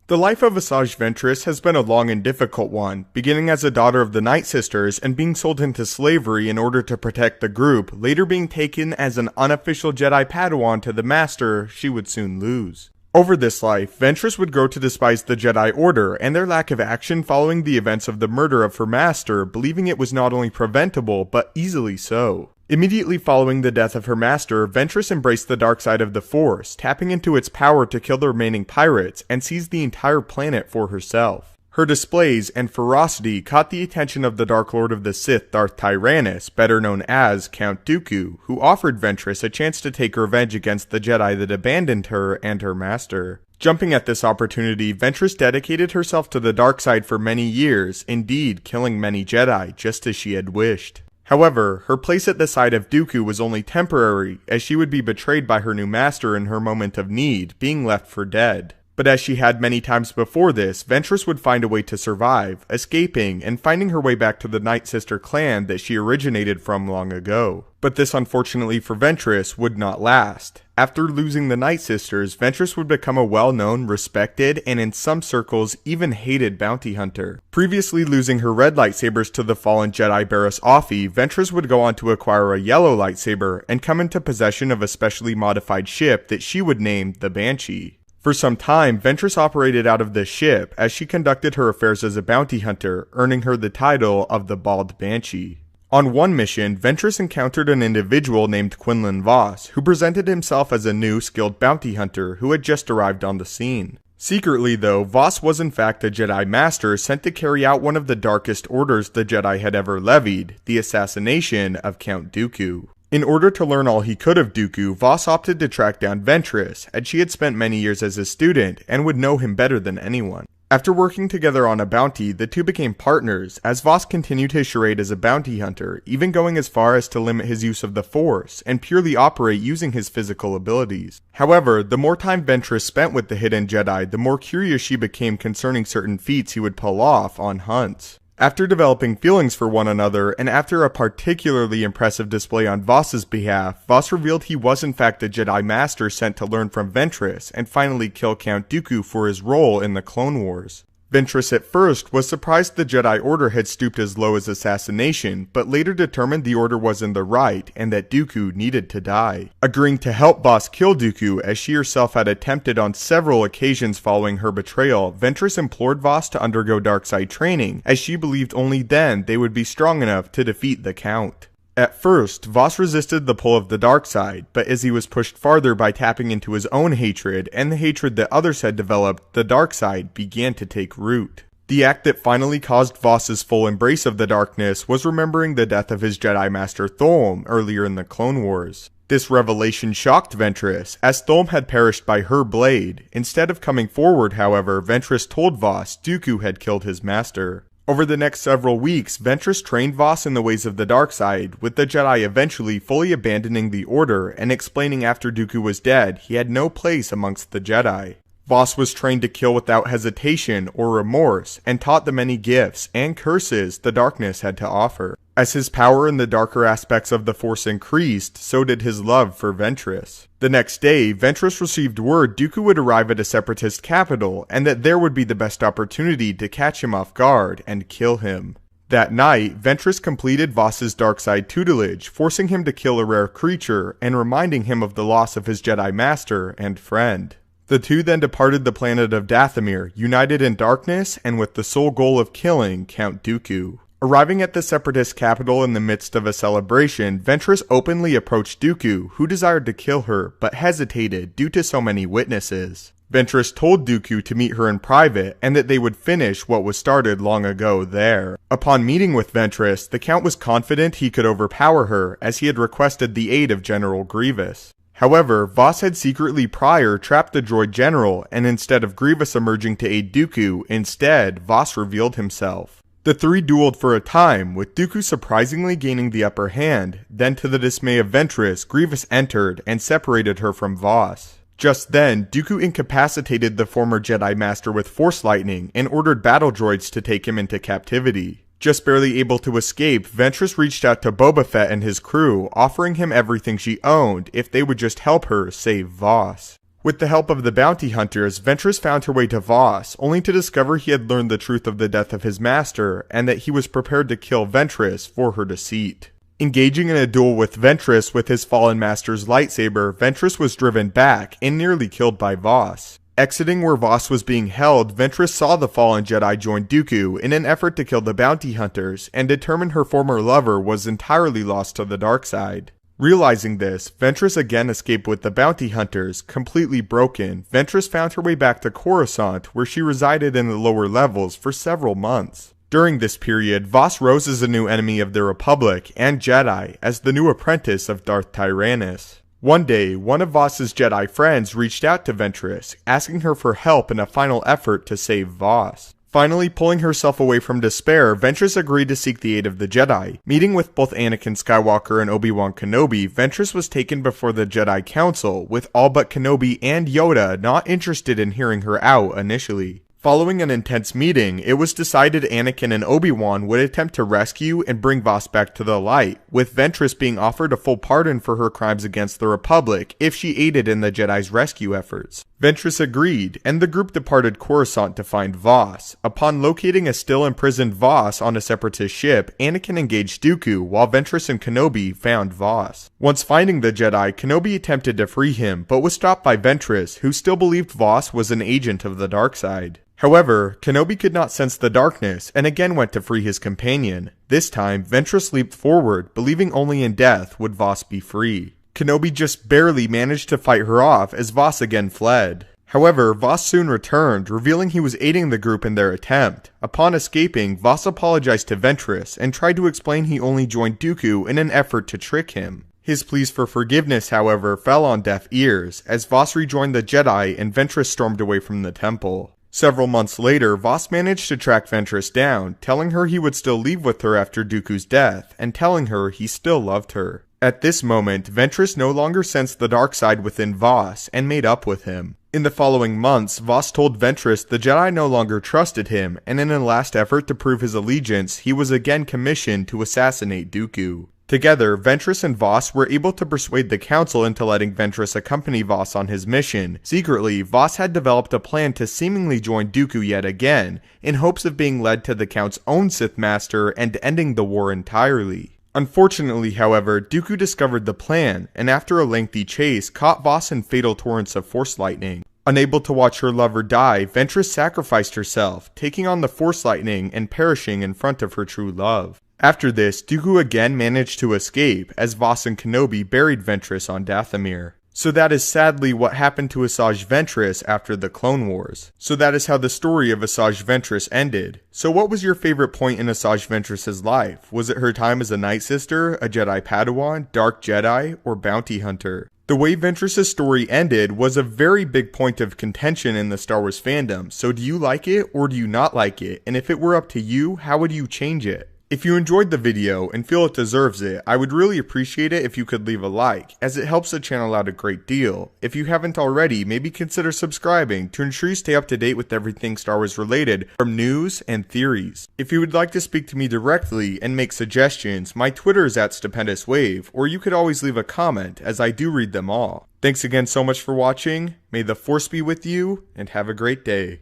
The life of Asajj Ventress has been a long and difficult one, beginning as a daughter of the Night Sisters and being sold into slavery in order to protect the group, later being taken as an unofficial Jedi Padawan to the Master she would soon lose. Over this life, Ventress would grow to despise the Jedi Order and their lack of action following the events of the murder of her master, believing it was not only preventable, but easily so. Immediately following the death of her master, Ventress embraced the dark side of the Force, tapping into its power to kill the remaining pirates and seize the entire planet for herself. Her displays and ferocity caught the attention of the Dark Lord of the Sith, Darth Tyrannus, better known as Count Dooku, who offered Ventress a chance to take revenge against the Jedi that abandoned her and her master. Jumping at this opportunity, Ventress dedicated herself to the dark side for many years, indeed killing many Jedi, just as she had wished. However, her place at the side of Dooku was only temporary, as she would be betrayed by her new master in her moment of need, being left for dead. But as she had many times before this, Ventress would find a way to survive, escaping and finding her way back to the Night Sister clan that she originated from long ago. But this, unfortunately for Ventress, would not last. After losing the Night Sisters, Ventress would become a well-known, respected, and in some circles even hated bounty hunter. Previously losing her red lightsabers to the fallen Jedi Barriss Offee, Ventress would go on to acquire a yellow lightsaber and come into possession of a specially modified ship that she would name the Banshee. For some time, Ventress operated out of this ship as she conducted her affairs as a bounty hunter, earning her the title of the Bald Banshee. On one mission, Ventress encountered an individual named Quinlan Vos, who presented himself as a new, skilled bounty hunter who had just arrived on the scene. Secretly though, Vos was in fact a Jedi Master sent to carry out one of the darkest orders the Jedi had ever levied, the assassination of Count Dooku. In order to learn all he could of Dooku, Vos opted to track down Ventress, as she had spent many years as a student and would know him better than anyone. After working together on a bounty, the two became partners, as Vos continued his charade as a bounty hunter, even going as far as to limit his use of the Force, and purely operate using his physical abilities. However, the more time Ventress spent with the hidden Jedi, the more curious she became concerning certain feats he would pull off on hunts. After developing feelings for one another, and after a particularly impressive display on Vos's behalf, Vos revealed he was in fact a Jedi Master sent to learn from Ventress, and finally kill Count Dooku for his role in the Clone Wars. Ventress at first was surprised the Jedi Order had stooped as low as assassination, but later determined the Order was in the right, and that Dooku needed to die. Agreeing to help Vos kill Dooku, as she herself had attempted on several occasions following her betrayal, Ventress implored Vos to undergo darkside training, as she believed only then they would be strong enough to defeat the Count. At first, Vos resisted the pull of the dark side, but as he was pushed farther by tapping into his own hatred and the hatred that others had developed, the dark side began to take root. The act that finally caused Vos's full embrace of the darkness was remembering the death of his Jedi Master Thulm earlier in the Clone Wars. This revelation shocked Ventress, as Thulm had perished by her blade. Instead of coming forward, however, Ventress told Vos Dooku had killed his master. Over the next several weeks, Ventress trained Vos in the ways of the dark side, with the Jedi eventually fully abandoning the Order and explaining after Dooku was dead he had no place amongst the Jedi. Vos was trained to kill without hesitation or remorse, and taught the many gifts and curses the darkness had to offer. As his power in the darker aspects of the Force increased, so did his love for Ventress. The next day, Ventress received word Dooku would arrive at a Separatist capital, and that there would be the best opportunity to catch him off guard and kill him. That night, Ventress completed Vos's dark side tutelage, forcing him to kill a rare creature, and reminding him of the loss of his Jedi Master and friend. The two then departed the planet of Dathomir, united in darkness and with the sole goal of killing Count Dooku. Arriving at the Separatist capital in the midst of a celebration, Ventress openly approached Dooku, who desired to kill her, but hesitated due to so many witnesses. Ventress told Dooku to meet her in private, and that they would finish what was started long ago there. Upon meeting with Ventress, the Count was confident he could overpower her, as he had requested the aid of General Grievous. However, Vos had secretly prior trapped the droid general, and instead of Grievous emerging to aid Dooku, instead, Vos revealed himself. The three dueled for a time, with Dooku surprisingly gaining the upper hand. Then, to the dismay of Ventress, Grievous entered and separated her from Vos. Just then, Dooku incapacitated the former Jedi Master with Force Lightning and ordered battle droids to take him into captivity. Just barely able to escape, Ventress reached out to Boba Fett and his crew, offering him everything she owned if they would just help her save Vos. With the help of the bounty hunters, Ventress found her way to Voss, only to discover he had learned the truth of the death of his master, and that he was prepared to kill Ventress for her deceit. Engaging in a duel with Ventress with his fallen master's lightsaber, Ventress was driven back and nearly killed by Voss. Exiting where Voss was being held, Ventress saw the fallen Jedi join Dooku in an effort to kill the bounty hunters, and determined her former lover was entirely lost to the dark side. Realizing this, Ventress again escaped with the bounty hunters. Completely broken, Ventress found her way back to Coruscant, where she resided in the lower levels for several months. During this period, Voss rose as a new enemy of the Republic and Jedi, as the new apprentice of Darth Tyrannus. One day, one of Voss's Jedi friends reached out to Ventress, asking her for help in a final effort to save Voss. Finally, pulling herself away from despair, Ventress agreed to seek the aid of the Jedi. Meeting with both Anakin Skywalker and Obi-Wan Kenobi, Ventress was taken before the Jedi Council, with all but Kenobi and Yoda not interested in hearing her out initially. Following an intense meeting, it was decided Anakin and Obi-Wan would attempt to rescue and bring Voss back to the light, with Ventress being offered a full pardon for her crimes against the Republic if she aided in the Jedi's rescue efforts. Ventress agreed, and the group departed Coruscant to find Voss. Upon locating a still imprisoned Voss on a separatist ship, Anakin engaged Dooku, while Ventress and Kenobi found Voss. Once finding the Jedi, Kenobi attempted to free him, but was stopped by Ventress, who still believed Voss was an agent of the dark side. However, Kenobi could not sense the darkness, and again went to free his companion. This time, Ventress leaped forward, believing only in death would Voss be free. Kenobi just barely managed to fight her off as Voss again fled. However, Voss soon returned, revealing he was aiding the group in their attempt. Upon escaping, Voss apologized to Ventress and tried to explain he only joined Dooku in an effort to trick him. His pleas for forgiveness, however, fell on deaf ears, as Voss rejoined the Jedi and Ventress stormed away from the temple. Several months later, Voss managed to track Ventress down, telling her he would still leave with her after Dooku's death, and telling her he still loved her. At this moment, Ventress no longer sensed the dark side within Voss, and made up with him. In the following months, Voss told Ventress the Jedi no longer trusted him, and in a last effort to prove his allegiance, he was again commissioned to assassinate Dooku. Together, Ventress and Voss were able to persuade the Council into letting Ventress accompany Voss on his mission. Secretly, Voss had developed a plan to seemingly join Dooku yet again, in hopes of being led to the Count's own Sith Master and ending the war entirely. Unfortunately, however, Dooku discovered the plan, and after a lengthy chase, caught Voss in fatal torrents of Force lightning. Unable to watch her lover die, Ventress sacrificed herself, taking on the Force lightning and perishing in front of her true love. After this, Dooku again managed to escape, as Voss and Kenobi buried Ventress on Dathomir. So that is sadly what happened to Asajj Ventress after the Clone Wars. So that is how the story of Asajj Ventress ended. So what was your favorite point in Asajj Ventress's life? Was it her time as a Night Sister, a Jedi Padawan, Dark Jedi, or Bounty Hunter? The way Ventress's story ended was a very big point of contention in the Star Wars fandom, so do you like it or do you not like it? And if it were up to you, how would you change it? If you enjoyed the video and feel it deserves it, I would really appreciate it if you could leave a like, as it helps the channel out a great deal. If you haven't already, maybe consider subscribing to ensure you stay up to date with everything Star Wars related, from news and theories. If you would like to speak to me directly and make suggestions, my Twitter is @thestupendousswave, or you could always leave a comment, as I do read them all. Thanks again so much for watching, may the Force be with you, and have a great day.